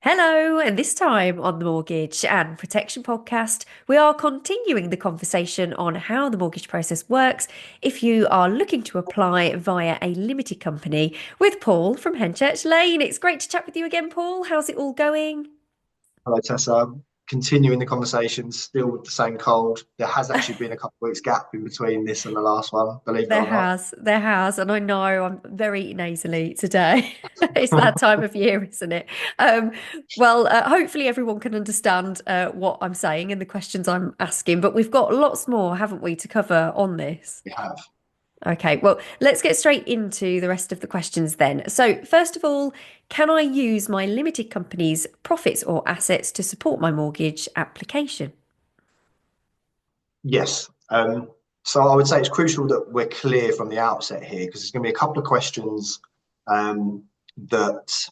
Hello, and this time on the Mortgage and Protection podcast, we are continuing the conversation on how the mortgage process works if you are looking to apply via a limited company with Paul from Henchurch Lane. It's great to chat with you again, Paul. How's it all going? Hello, Tessa. Continuing the conversation, still with the same cold. There has actually been a couple of weeks gap in between this and the last one, believe it or not. There has, and I know I'm very nasally today. It's that time of year, isn't it? Hopefully everyone can understand what I'm saying and the questions I'm asking, but we've got lots more, haven't we, to cover on this? We have. Okay, well, let's get straight into the rest of the questions then. So, first of all, can I use my limited company's profits or assets to support my mortgage application? Yes. So I would say it's crucial that we're clear from the outset here because there's going to be a couple of questions that,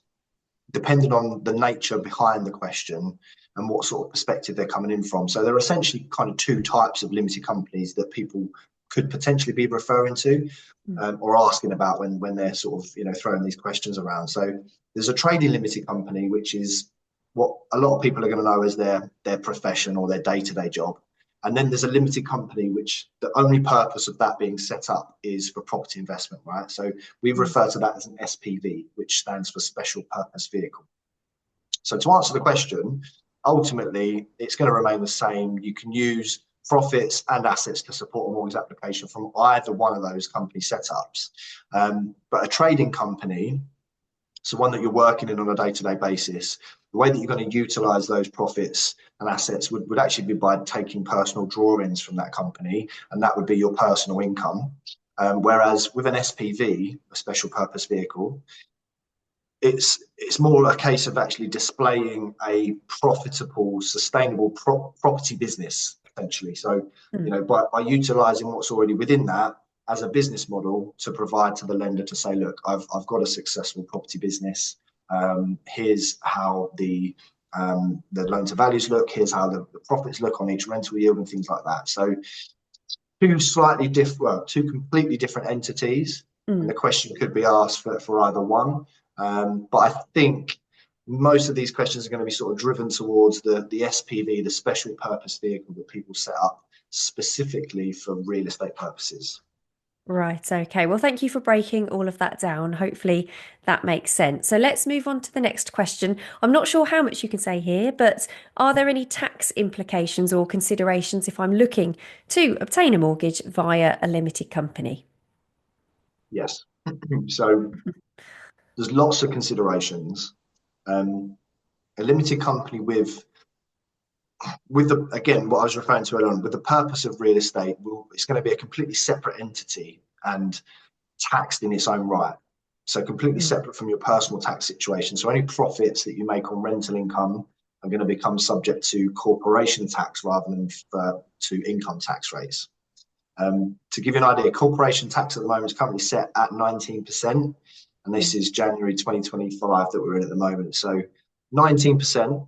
depending on the nature behind the question and what sort of perspective they're coming in from. So there are essentially kind of two types of limited companies that people could potentially be referring to or asking about when they're sort of throwing these questions around. So there's a trading limited company, which is what a lot of people are going to know as their profession or their day-to-day job. And then there's a limited company, which the only purpose of that being set up is for property investment, right? So we refer to that as an SPV, which stands for special purpose vehicle. So to answer the question, ultimately, it's going to remain the same. You can use profits and assets to support a mortgage application from either one of those company setups. But a trading company, so one that you're working in on a day-to-day basis, the way that you're going to utilize those profits and assets would actually be by taking personal drawings from that company, and that would be your personal income. Whereas with an SPV, a special purpose vehicle, it's more a case of actually displaying a profitable, sustainable property business, essentially. So, Mm. by utilizing what's already within that as a business model to provide to the lender to say, look, I've got a successful property business. Here's how the loan to values look. Here's how the profits look on each rental yield and things like that. So two completely different entities, and the Mm. question could be asked for either one. But I think most of these questions are going to be sort of driven towards the SPV, the special purpose vehicle that people set up specifically for real estate purposes. Right, okay. Well, thank you for breaking all of that down. Hopefully that makes sense. So let's move on to the next question. I'm not sure how much you can say here, but are there any tax implications or considerations if I'm looking to obtain a mortgage via a limited company? Yes. So there's lots of considerations. A limited company with the again what I was referring to earlier on, with the purpose of real estate, it's going to be a completely separate entity and taxed in its own right. So completely Mm. separate from your personal tax situation. So any profits that you make on rental income are going to become subject to corporation tax rather than to income tax rates. To give you an idea, corporation tax at the moment is currently set at 19%, and this Mm. is January 2025 that we're in at the moment. So 19%,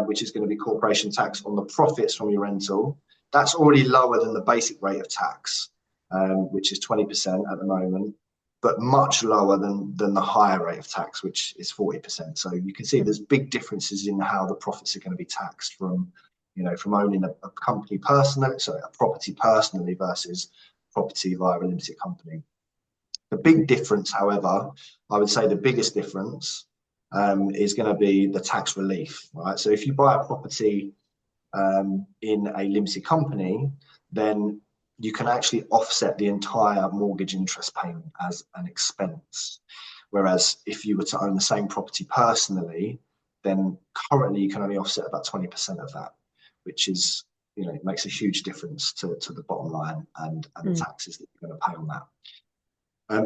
which is going to be corporation tax on the profits from your rental, that's already lower than the basic rate of tax, which is 20% at the moment, but much lower than the higher rate of tax, which is 40%. So you can see Mm. there's big differences in how the profits are going to be taxed from owning a company personally, so a property personally versus property via a limited company. The big difference, however, I would say the biggest difference is going to be the tax relief, right? So if you buy a property in a limited company, then you can actually offset the entire mortgage interest payment as an expense. Whereas if you were to own the same property personally, then currently you can only offset about 20% of that, which is, it makes a huge difference to the bottom line and the Mm. taxes that you're going to pay on that.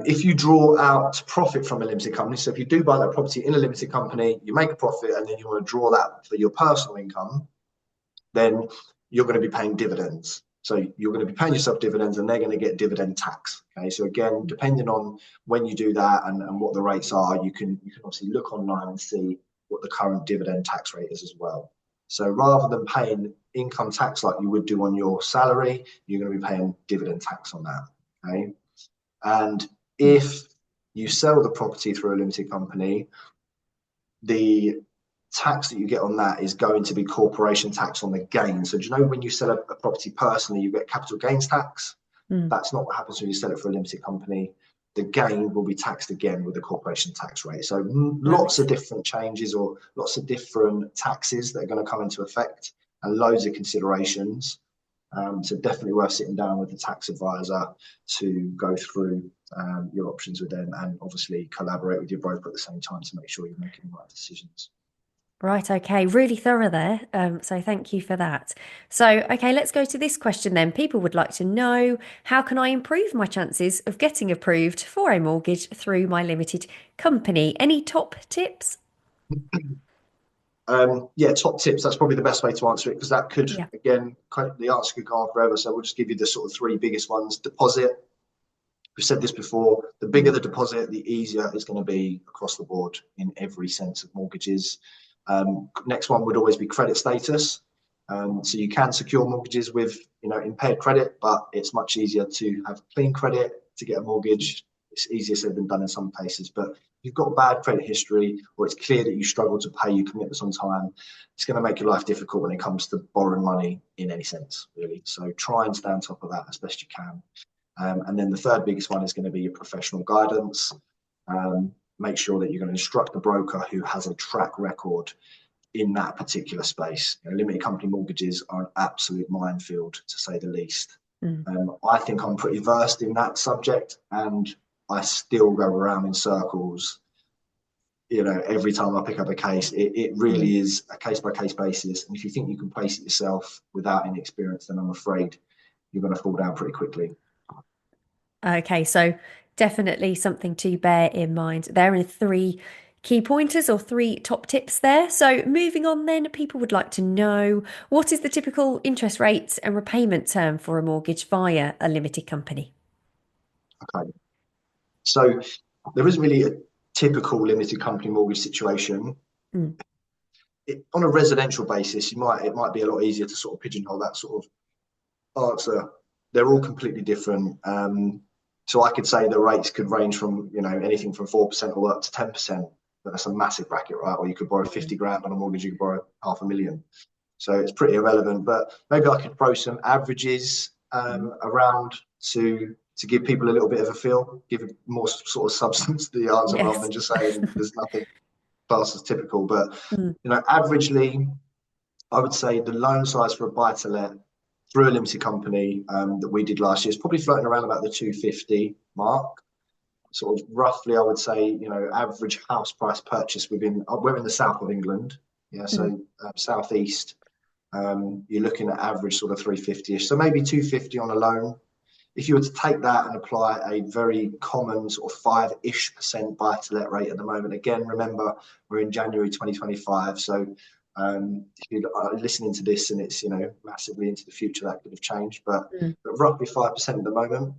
If you draw out profit from a limited company, so if you do buy that property in a limited company, you make a profit and then you want to draw that for your personal income, then you're going to be paying dividends. So you're going to be paying yourself dividends and they're going to get dividend tax. Okay. So again, depending on when you do that and what the rates are, you can obviously look online and see what the current dividend tax rate is as well. So rather than paying income tax like you would do on your salary, you're going to be paying dividend tax on that. Okay. And Mm. if you sell the property through a limited company, the tax that you get on that is going to be corporation tax on the gain. So do you know when you sell a property personally, you get capital gains tax? Mm. That's not what happens when you sell it for a limited company. The gain will be taxed again with the corporation tax rate. So lots of Right. different changes or lots of different taxes that are going to come into effect and loads of considerations. So definitely worth sitting down with the tax advisor to go through your options with them and obviously collaborate with your broker at the same time to make sure you're making the right decisions. Right, okay, really thorough there. So thank you for that. So, okay, let's go to this question then. People would like to know, how can I improve my chances of getting approved for a mortgage through my limited company? Any top tips? Yeah, top tips. That's probably the best way to answer it because that could, Yeah. again, the answer could go on forever. So we'll just give you the sort of three biggest ones. Deposit. We've said this before. The bigger Mm, the deposit, the easier it's going to be across the board in every sense of mortgages. Next one would always be credit status. So you can secure mortgages with, impaired credit, but it's much easier to have clean credit to get a mortgage. It's easier said than done in some cases, but if you've got bad credit history or it's clear that you struggle to pay your commitments on time, it's going to make your life difficult when it comes to borrowing money in any sense, really. So try and stay on top of that as best you can. And then the third biggest one is going to be your professional guidance. Make sure that you're going to instruct the broker who has a track record in that particular space. Limited company mortgages are an absolute minefield, to say the least. mm, I think I'm pretty versed in that subject, and I still go around in circles. Every time I pick up a case, it mm. really is a case by case basis. And if you think you can place it yourself without any experience, then I'm afraid you're going to fall down pretty quickly. Okay, so definitely something to bear in mind. There are three key pointers or three top tips there. So moving on then, people would like to know, what is the typical interest rate and repayment term for a mortgage via a limited company? Okay. So there isn't really a typical limited company mortgage situation. Mm, On a residential basis, it might be a lot easier to sort of pigeonhole that sort of answer. They're all completely different. So I could say the rates could range from anything from 4% all up to 10%. But that's a massive bracket, right? Or you could borrow mm, 50 grand on a mortgage, you could borrow 500,000. So it's pretty irrelevant. But maybe I could throw some averages mm. around to give people a little bit of a feel, give more sort of substance to the answer rather Yes. than just saying there's nothing class as typical. But Mm, averagely, I would say the loan size for a buy to let through a limited company that we did last year is probably floating around about the 250 mark. Sort of roughly, I would say, average house price purchase we're in the south of England, yeah, mm. so southeast. You're looking at average sort of 350ish, so maybe 250 on a loan. If you were to take that and apply a very common sort of 5-ish% buy to let rate at the moment, again, remember we're in January 2025. So if you're listening to this and it's, massively into the future, that could have changed, Mm. but roughly 5% at the moment.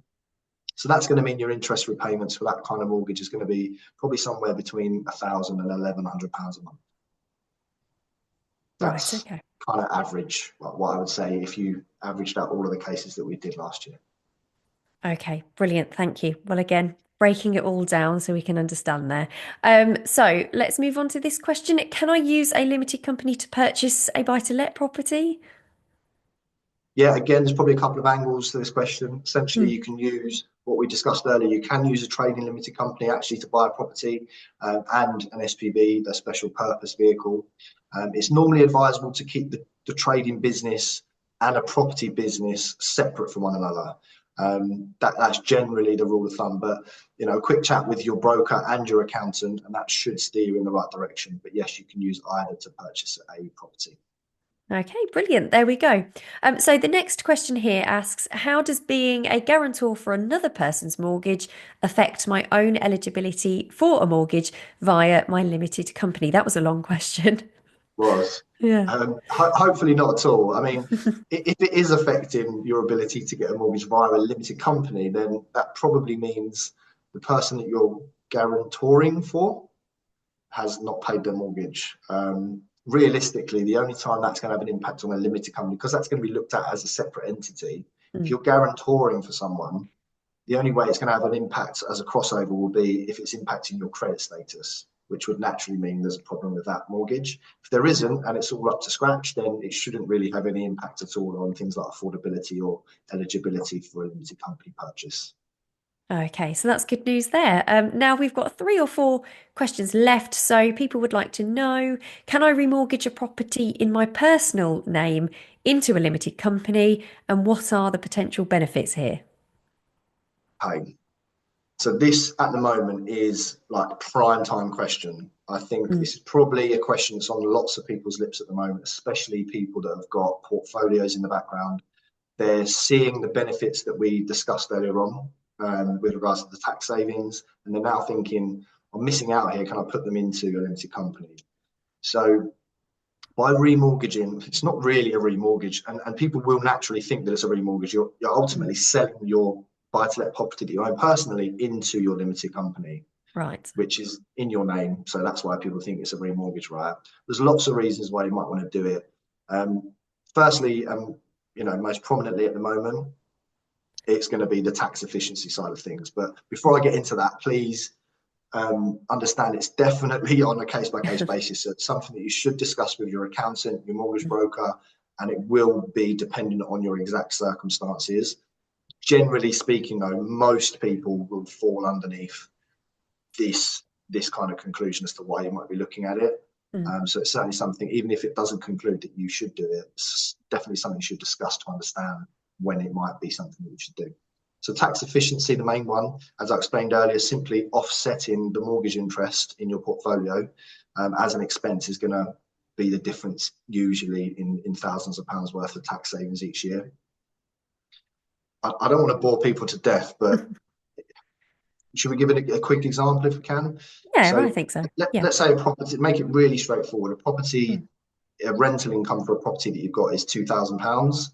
So that's going to mean your interest repayments for that kind of mortgage is going to be probably somewhere between £1,000 and £1,100 a month. Right, That's okay. kind of average, what I would say if you averaged out all of the cases that we did last year. Okay, brilliant. Thank you. Well, again, breaking it all down so we can understand there. So let's move on to this question. Can I use a limited company to purchase a buy-to-let property? Yeah, again, there's probably a couple of angles to this question. Essentially, Mm, you can use what we discussed earlier. You can use a trading limited company actually to buy a property and an SPV, the special purpose vehicle. It's normally advisable to keep the trading business and a property business separate from one another. That's generally the rule of thumb. But a quick chat with your broker and your accountant, and that should steer you in the right direction. But yes, you can use either to purchase a property. okay, brilliant. There we go. So the next question here asks, how does being a guarantor for another person's mortgage affect my own eligibility for a mortgage via my limited company? That was a long question. Was. Yeah. Hopefully not at all. I mean, if it is affecting your ability to get a mortgage via a limited company, then that probably means the person that you're guarantoring for has not paid their mortgage. Realistically, the only time that's going to have an impact on a limited company, because that's going to be looked at as a separate entity. If Mm, you're guarantoring for someone, the only way it's going to have an impact as a crossover will be if it's impacting your credit status, which would naturally mean there's a problem with that mortgage. If there isn't, and it's all up to scratch, then it shouldn't really have any impact at all on things like affordability or eligibility for a limited company purchase. Okay, so that's good news there. Now we've got 3 or 4 questions left. So people would like to know, can I remortgage a property in my personal name into a limited company, and what are the potential benefits here? Okay. So this at the moment is like prime time question. I think Mm, this is probably a question that's on lots of people's lips at the moment, especially people that have got portfolios in the background. They're seeing the benefits that we discussed earlier on with regards to the tax savings, and they're now thinking, I'm missing out here. Can I put them into a limited company? So by remortgaging, it's not really a remortgage, and people will naturally think that it's a remortgage. You're mm, ultimately selling your buy-to-let property that you own personally into your limited company, right. which is in your name. So that's why people think it's a remortgage, right? There's lots of reasons why you might want to do it. Um, Firstly, most prominently at the moment, it's going to be the tax efficiency side of things. But before I get into that, please understand it's definitely on a case by case basis. It's something that you should discuss with your accountant, your mortgage Mm, broker, and it will be dependent on your exact circumstances. Generally speaking, though, most people will fall underneath this this kind of conclusion as to why you might be looking at it. mm, So it's certainly something, even if it doesn't conclude that you should do it, it's definitely something you should discuss to understand when it might be something that you should do. So tax efficiency, the main one, as I explained earlier, simply offsetting the mortgage interest in your portfolio as an expense is going to be the difference usually in thousands of pounds worth of tax savings each year. I don't want to bore people to death, but should we give it a quick example if we can? Yeah, I So think so. Yeah. let's say a property, make it really straightforward. Mm, A rental income for a property that you've got is £2,000.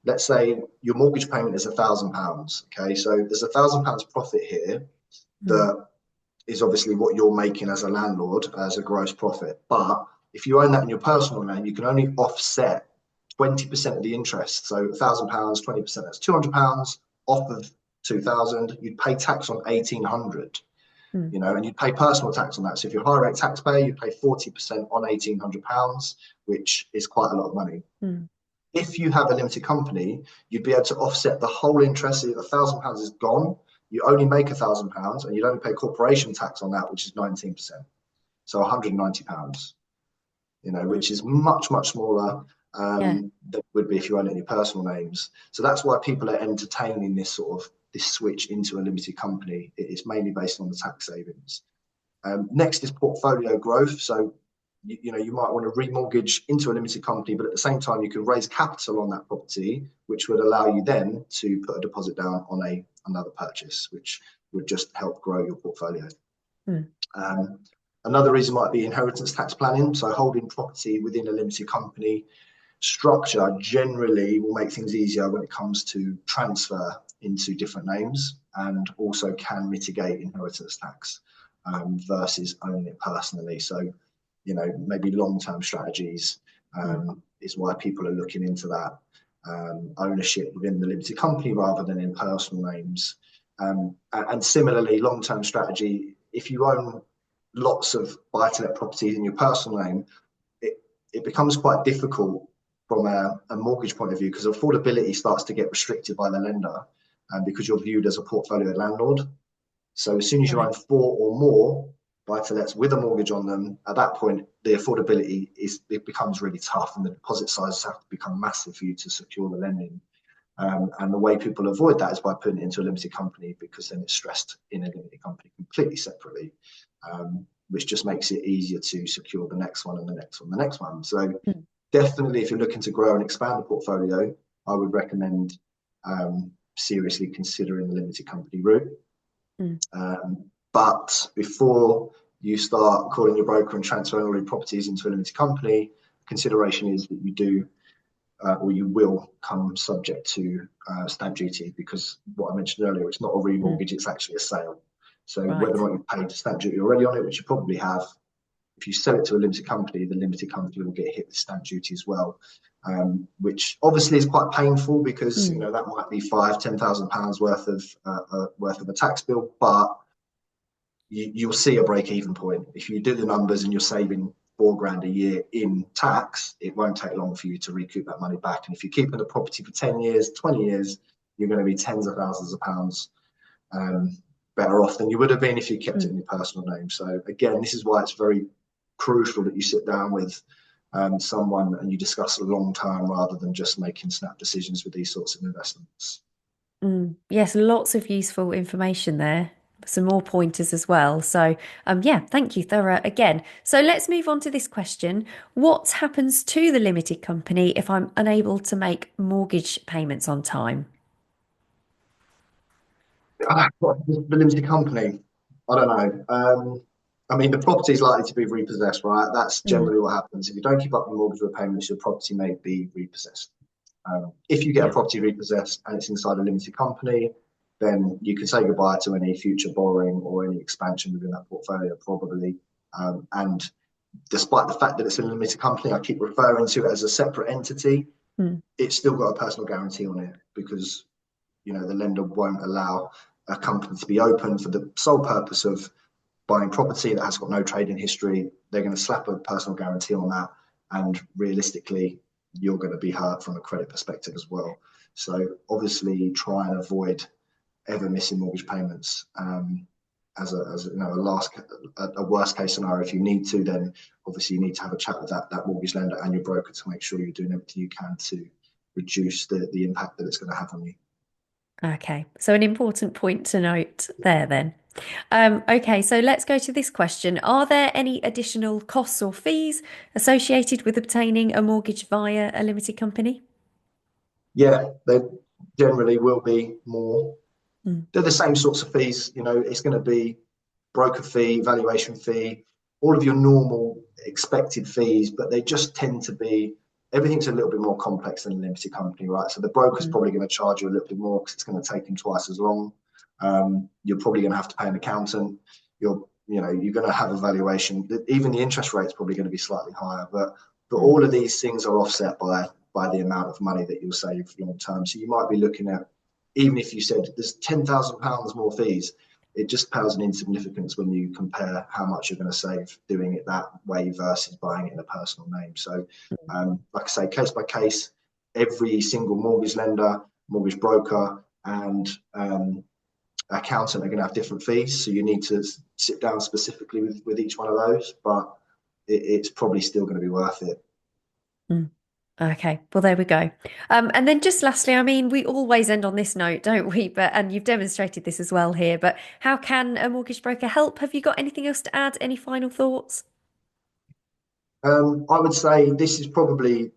Let's say your mortgage payment is £1,000. Okay, so there's £1,000 profit here mm, that is obviously what you're making as a landlord as a gross profit. But if you own that in your personal name, you can only offset 20% of the interest. So £1,000, 20%, that's £200 off of 2,000. You'd pay tax on 1,800, mm, and you'd pay personal tax on that. So if you're a high rate taxpayer, you'd pay 40% on £1,800, which is quite a lot of money. mm, If you have a limited company, you'd be able to offset the whole interest. So £1,000 is gone. You only make £1,000, and you'd only pay corporation tax on that, which is 19%. So £190, mm, which is much, much smaller yeah. than it would be if you own it in your personal names. So that's why people are entertaining this switch into a limited company. It's mainly based on the tax savings. Next is portfolio growth. So you might want to remortgage into a limited company, but at the same time you can raise capital on that property, which would allow you then to put a deposit down on another purchase, which would just help grow your portfolio. Mm, Um, Another reason might be inheritance tax planning. So holding property within a limited company structure generally will make things easier when it comes to transfer into different names, and also can mitigate inheritance tax versus owning it personally. So, maybe long-term strategies mm, is why people are looking into that ownership within the limited company rather than in personal names. And similarly, long-term strategy, if you own lots of buy-to-let properties in your personal name, it, it becomes quite difficult from a mortgage point of view because affordability starts to get restricted by the lender, and because you're viewed as a portfolio landlord. So as soon as you right. own 4 or more buy-to-lets with a mortgage on them, at that point the affordability it becomes really tough, and the deposit sizes have to become massive for you to secure the lending. And the way people avoid that is by putting it into a limited company, because then it's stressed in a limited company completely separately, which just makes it easier to secure the next one and the next one, the next one. So Mm, definitely, if you're looking to grow and expand the portfolio, I would recommend seriously considering the limited company route. mm, But before you start calling your broker and transferring all your properties into a limited company, consideration is that you do or you will come subject to stamp duty, because what I mentioned earlier, it's not a mm, remortgage, it's actually a sale. So whether right. or not you've paid stamp duty already on it, which you probably have, if you sell it to a limited company, the limited company will get hit with stamp duty as well, which obviously is quite painful, because Mm, that might be £5,000, £10,000 worth of a tax bill. But you'll see a break even point. If you do the numbers and you're saving 4 grand a year in tax, it won't take long for you to recoup that money back. And if you're keeping the property for 10 years, 20 years, you're going to be tens of thousands of pounds better off than you would have been if you kept it in your personal name. So again, this is why it's very crucial that you sit down with someone and you discuss a long term rather than just making snap decisions with these sorts of investments. Yes, lots of useful information there. Some more pointers as well. So, yeah, thank you, thorough again. So let's move on to this question. What happens to the limited company if I'm unable to make mortgage payments on time? The limited company, I don't know. I mean, the property is likely to be repossessed, right? That's Mm, generally what happens. If you don't keep up your mortgage repayments, your property may be repossessed. If you get a yeah. property repossessed and it's inside a limited company, then you can say goodbye to any future borrowing or any expansion within that portfolio, probably. And despite the fact that it's a limited company, I keep referring to it as a separate entity. Mm, It's still got a personal guarantee on it because the lender won't allow a company to be open for the sole purpose of buying property that has got no trading history. They're going to slap a personal guarantee on that, and realistically, you're going to be hurt from a credit perspective as well. So obviously, try and avoid ever missing mortgage payments. As a worst case scenario, if you need to, then obviously you need to have a chat with that mortgage lender and your broker to make sure you're doing everything you can to reduce the impact that it's going to have on you. okay, so an important point to note there then. Okay, so let's go to this question. Are there any additional costs or fees associated with obtaining a mortgage via a limited company? Yeah, they generally will be more. Mm, They're the same sorts of fees. It's going to be broker fee, valuation fee, all of your normal expected fees, but they just tend to be everything's a little bit more complex than a limited company, right? So the broker's mm, probably going to charge you a little bit more because it's going to take him twice as long. You're probably going to have to pay an accountant. You're going to have a valuation. Even the interest rate is probably going to be slightly higher, but mm, all of these things are offset by the amount of money that you'll save long term. So you might be looking at, even if you said there's £10,000 more fees, it just pales in insignificance when you compare how much you're going to save doing it that way versus buying it in a personal name. So, like I say, case by case, every single mortgage lender, mortgage broker, and accountant are going to have different fees. So you need to sit down specifically with each one of those, but it's probably still going to be worth it. mm. Okay, well, there we go. And then just lastly, I mean, we always end on this note, don't we? And you've demonstrated this as well here, but how can a mortgage broker help? Have you got anything else to add? Any final thoughts? I would say this is probably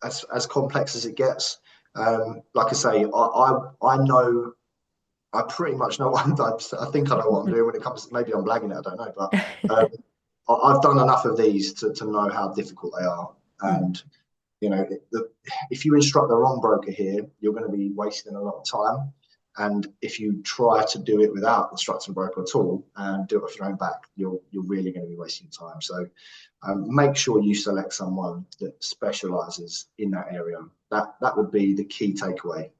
as complex as it gets. Like I say, I know I pretty much know what I think I know what I'm doing when it comes to, maybe I'm blagging it, I don't know, but um, I've done enough of these to know how difficult they are. Mm, And you know, if you instruct the wrong broker here, you're going to be wasting a lot of time. And if you try to do it without instructing a broker at all and do it off your own back, you're really going to be wasting time. So make sure you select someone that specialises in that area. That would be the key takeaway.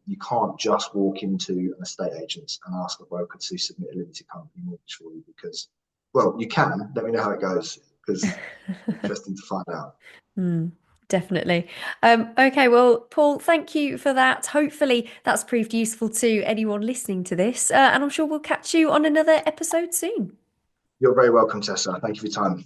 You can't just walk into an estate agent and ask a broker to submit a limited company mortgage for you because, well, you can. Let me know how it goes because interesting to find out. mm, definitely. Okay, well, Paul, thank you for that. Hopefully, that's proved useful to anyone listening to this, and I'm sure we'll catch you on another episode soon. You're very welcome, Tessa. Thank you for your time.